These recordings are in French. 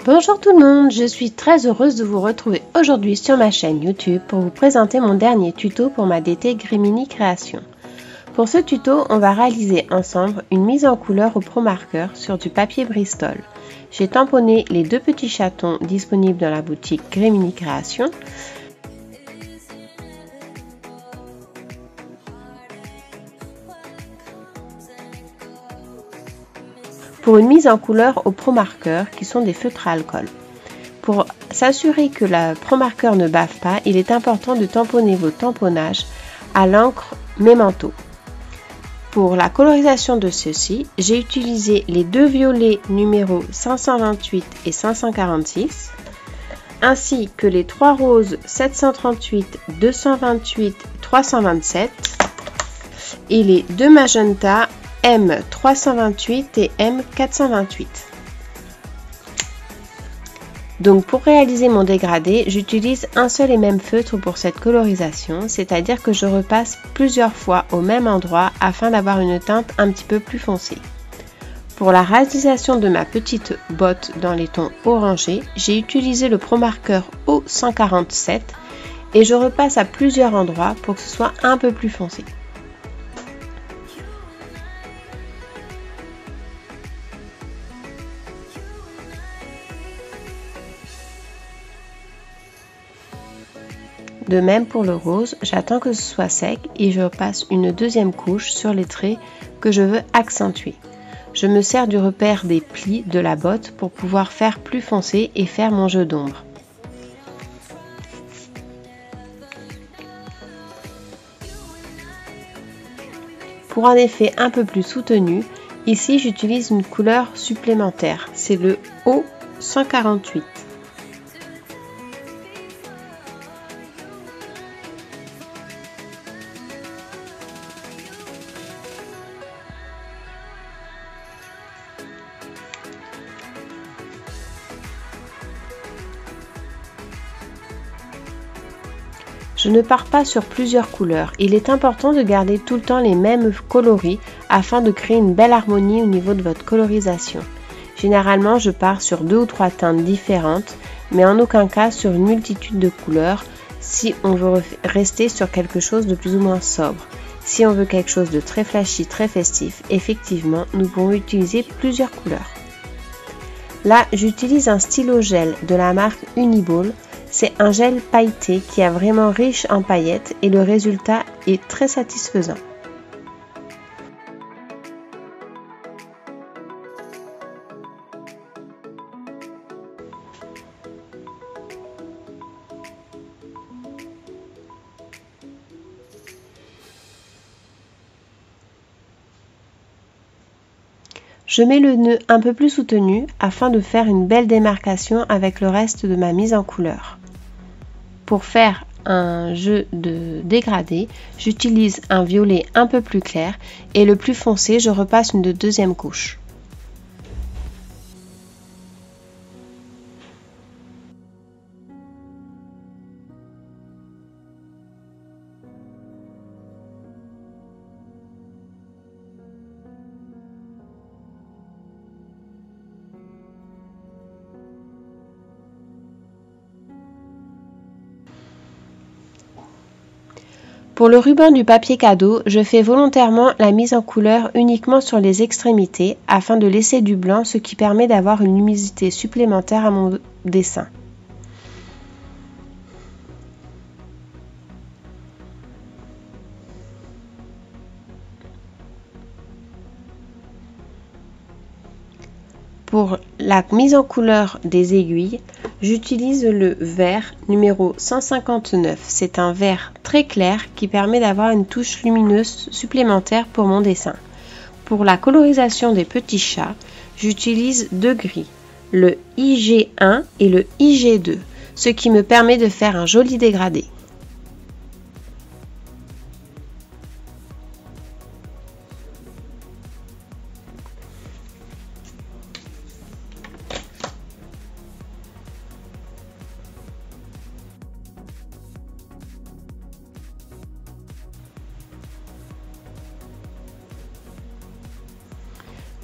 Bonjour tout le monde, je suis très heureuse de vous retrouver aujourd'hui sur ma chaîne YouTube pour vous présenter mon dernier tuto pour ma DT Grimini Création. Pour ce tuto, on va réaliser ensemble une mise en couleur au Pro Marker sur du papier Bristol. J'ai tamponné les deux petits chatons disponibles dans la boutique Grimini Création. Pour une mise en couleur au Pro Marker qui sont des feutres à alcool. Pour s'assurer que le Pro Marker ne bave pas, il est important de tamponner vos tamponnages à l'encre Memento. Pour la colorisation de ceux-ci, j'ai utilisé les deux violets numéros 528 et 546, ainsi que les trois roses 738, 228, 327 et les deux magentas M328 et M428. Donc pour réaliser mon dégradé, j'utilise un seul et même feutre pour cette colorisation, c'est-à-dire que je repasse plusieurs fois au même endroit afin d'avoir une teinte un petit peu plus foncée. Pour la réalisation de ma petite botte dans les tons orangés, j'ai utilisé le Pro Marker O147 et je repasse à plusieurs endroits pour que ce soit un peu plus foncé. De même pour le rose, j'attends que ce soit sec et je passe une deuxième couche sur les traits que je veux accentuer. Je me sers du repère des plis de la botte pour pouvoir faire plus foncé et faire mon jeu d'ombre. Pour un effet un peu plus soutenu, ici j'utilise une couleur supplémentaire, c'est le O148. Je ne pars pas sur plusieurs couleurs, il est important de garder tout le temps les mêmes coloris afin de créer une belle harmonie au niveau de votre colorisation. Généralement, je pars sur 2 ou 3 teintes différentes, mais en aucun cas sur une multitude de couleurs si on veut rester sur quelque chose de plus ou moins sobre. Si on veut quelque chose de très flashy, très festif, effectivement, nous pouvons utiliser plusieurs couleurs. Là, j'utilise un stylo gel de la marque Uniball. C'est un gel pailleté qui est vraiment riche en paillettes et le résultat est très satisfaisant. Je mets le nœud un peu plus soutenu afin de faire une belle démarcation avec le reste de ma mise en couleur. Pour faire un jeu de dégradé, j'utilise un violet un peu plus clair et le plus foncé, je repasse une deuxième couche. Pour le ruban du papier cadeau, je fais volontairement la mise en couleur uniquement sur les extrémités afin de laisser du blanc, ce qui permet d'avoir une luminosité supplémentaire à mon dessin. Pour la mise en couleur des aiguilles, j'utilise le vert numéro 159. C'est un vert très clair qui permet d'avoir une touche lumineuse supplémentaire pour mon dessin. Pour la colorisation des petits chats, j'utilise deux gris, le IG1 et le IG2, ce qui me permet de faire un joli dégradé.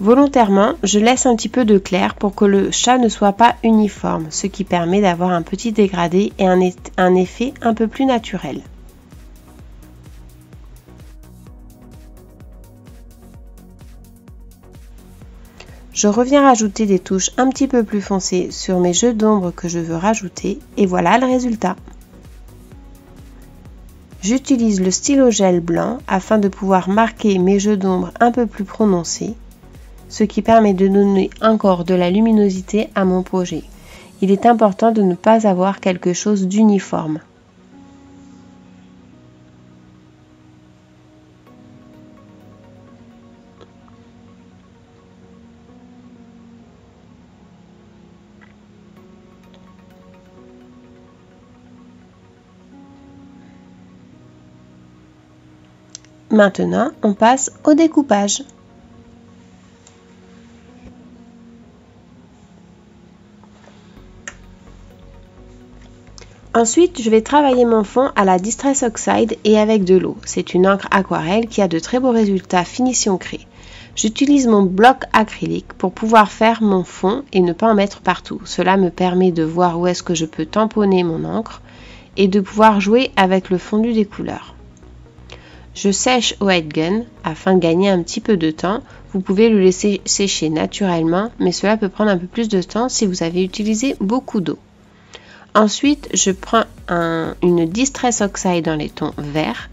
Volontairement, je laisse un petit peu de clair pour que le chat ne soit pas uniforme, ce qui permet d'avoir un petit dégradé et un effet un peu plus naturel. Je reviens rajouter des touches un petit peu plus foncées sur mes jeux d'ombre que je veux rajouter et voilà le résultat. J'utilise le stylo gel blanc afin de pouvoir marquer mes jeux d'ombre un peu plus prononcés, ce qui permet de donner encore de la luminosité à mon projet. Il est important de ne pas avoir quelque chose d'uniforme. Maintenant, on passe au découpage. Ensuite, je vais travailler mon fond à la Distress Oxide et avec de l'eau. C'est une encre aquarelle qui a de très beaux résultats finition craie. J'utilise mon bloc acrylique pour pouvoir faire mon fond et ne pas en mettre partout. Cela me permet de voir où est-ce que je peux tamponner mon encre et de pouvoir jouer avec le fondu des couleurs. Je sèche au head gun afin de gagner un petit peu de temps. Vous pouvez le laisser sécher naturellement, mais cela peut prendre un peu plus de temps si vous avez utilisé beaucoup d'eau. Ensuite, je prends une Distress Oxide dans les tons verts.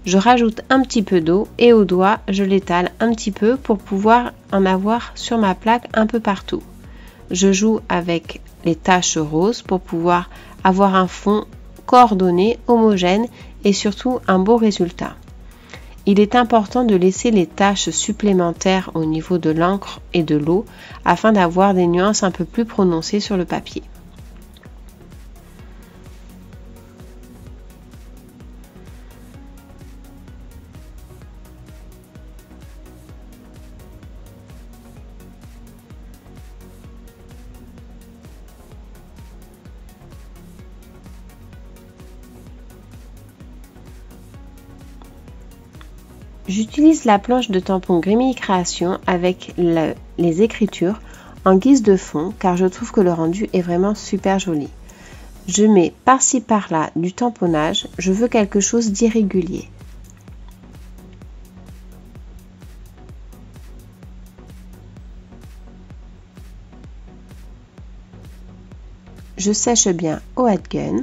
Je rajoute un petit peu d'eau et au doigt, je l'étale un petit peu pour pouvoir en avoir sur ma plaque un peu partout. Je joue avec les taches roses pour pouvoir avoir un fond coordonné, homogène et surtout un beau résultat. Il est important de laisser les taches supplémentaires au niveau de l'encre et de l'eau afin d'avoir des nuances un peu plus prononcées sur le papier. J'utilise la planche de tampon Grimini Création avec les écritures en guise de fond car je trouve que le rendu est vraiment super joli. Je mets par-ci par-là du tamponnage, je veux quelque chose d'irrégulier. Je sèche bien au head gun.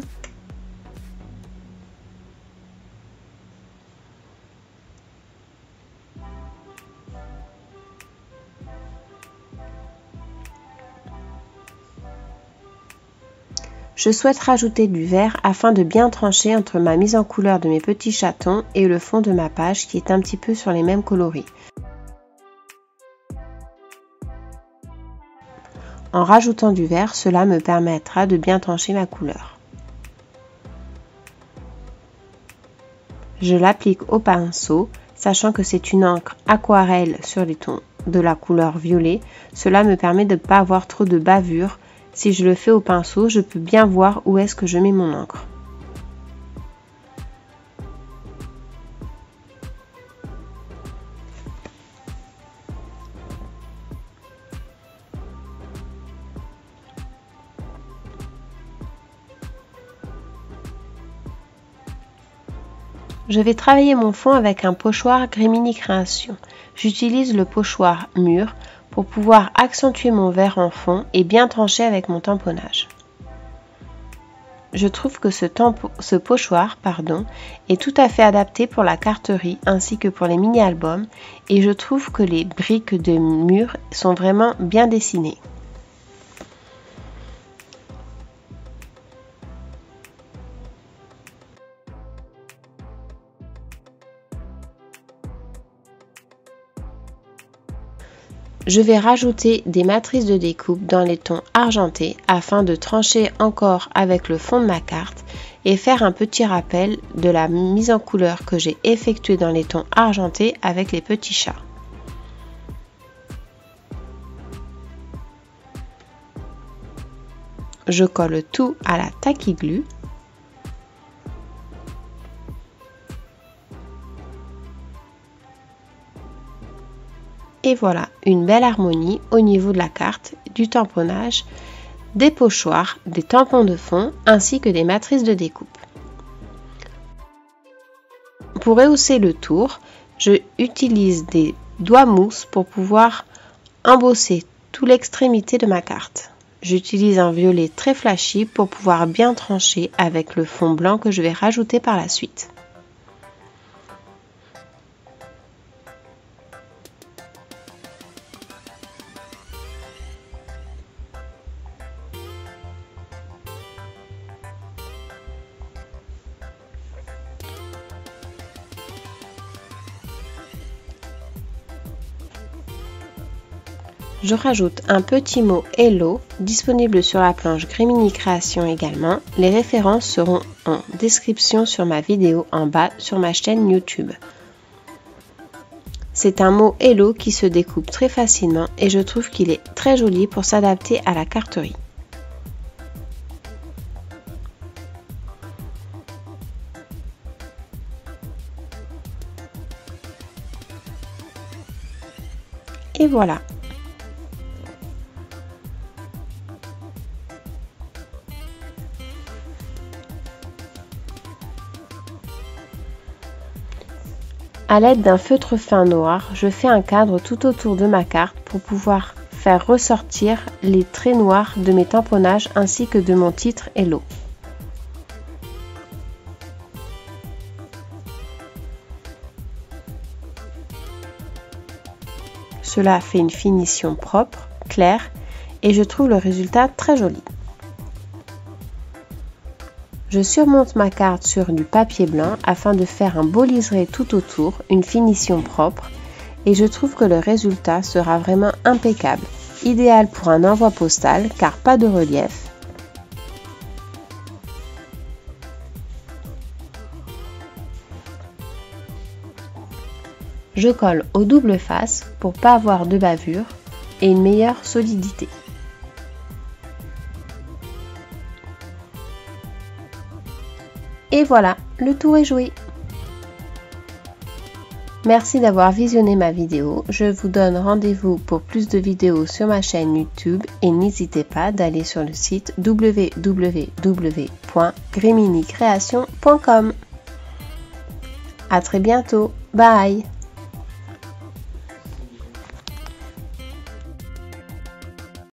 Je souhaite rajouter du vert afin de bien trancher entre ma mise en couleur de mes petits chatons et le fond de ma page qui est un petit peu sur les mêmes coloris. En rajoutant du vert, cela me permettra de bien trancher ma couleur. Je l'applique au pinceau, sachant que c'est une encre aquarelle sur les tons de la couleur violet. Cela me permet de ne pas avoir trop de bavure. Si je le fais au pinceau, je peux bien voir où est-ce que je mets mon encre. Je vais travailler mon fond avec un pochoir Grimini Création. J'utilise le pochoir mûr pour pouvoir accentuer mon vert en fond et bien trancher avec mon tamponnage. Je trouve que ce pochoir est tout à fait adapté pour la carterie ainsi que pour les mini-albums et je trouve que les briques de mur sont vraiment bien dessinées. Je vais rajouter des matrices de découpe dans les tons argentés afin de trancher encore avec le fond de ma carte et faire un petit rappel de la mise en couleur que j'ai effectuée dans les tons argentés avec les petits chats. Je colle tout à la tacky glue. Et voilà, une belle harmonie au niveau de la carte, du tamponnage, des pochoirs, des tampons de fond ainsi que des matrices de découpe. Pour rehausser le tour, je utilise des doigts mousse pour pouvoir embosser toute l'extrémité de ma carte. J'utilise un violet très flashy pour pouvoir bien trancher avec le fond blanc que je vais rajouter par la suite. Je rajoute un petit mot Hello, disponible sur la planche Grimini Création également. Les références seront en description sur ma vidéo en bas sur ma chaîne YouTube. C'est un mot Hello qui se découpe très facilement et je trouve qu'il est très joli pour s'adapter à la carterie. Et voilà. A l'aide d'un feutre fin noir, je fais un cadre tout autour de ma carte pour pouvoir faire ressortir les traits noirs de mes tamponnages ainsi que de mon titre Hello. Cela fait une finition propre, claire et je trouve le résultat très joli. Je surmonte ma carte sur du papier blanc afin de faire un beau liseré tout autour, une finition propre et je trouve que le résultat sera vraiment impeccable, idéal pour un envoi postal car pas de relief. Je colle aux doubles faces pour pas avoir de bavure et une meilleure solidité. Et voilà, le tour est joué. Merci d'avoir visionné ma vidéo. Je vous donne rendez-vous pour plus de vidéos sur ma chaîne YouTube et n'hésitez pas d'aller sur le site www.griminicreation.com. À très bientôt. Bye.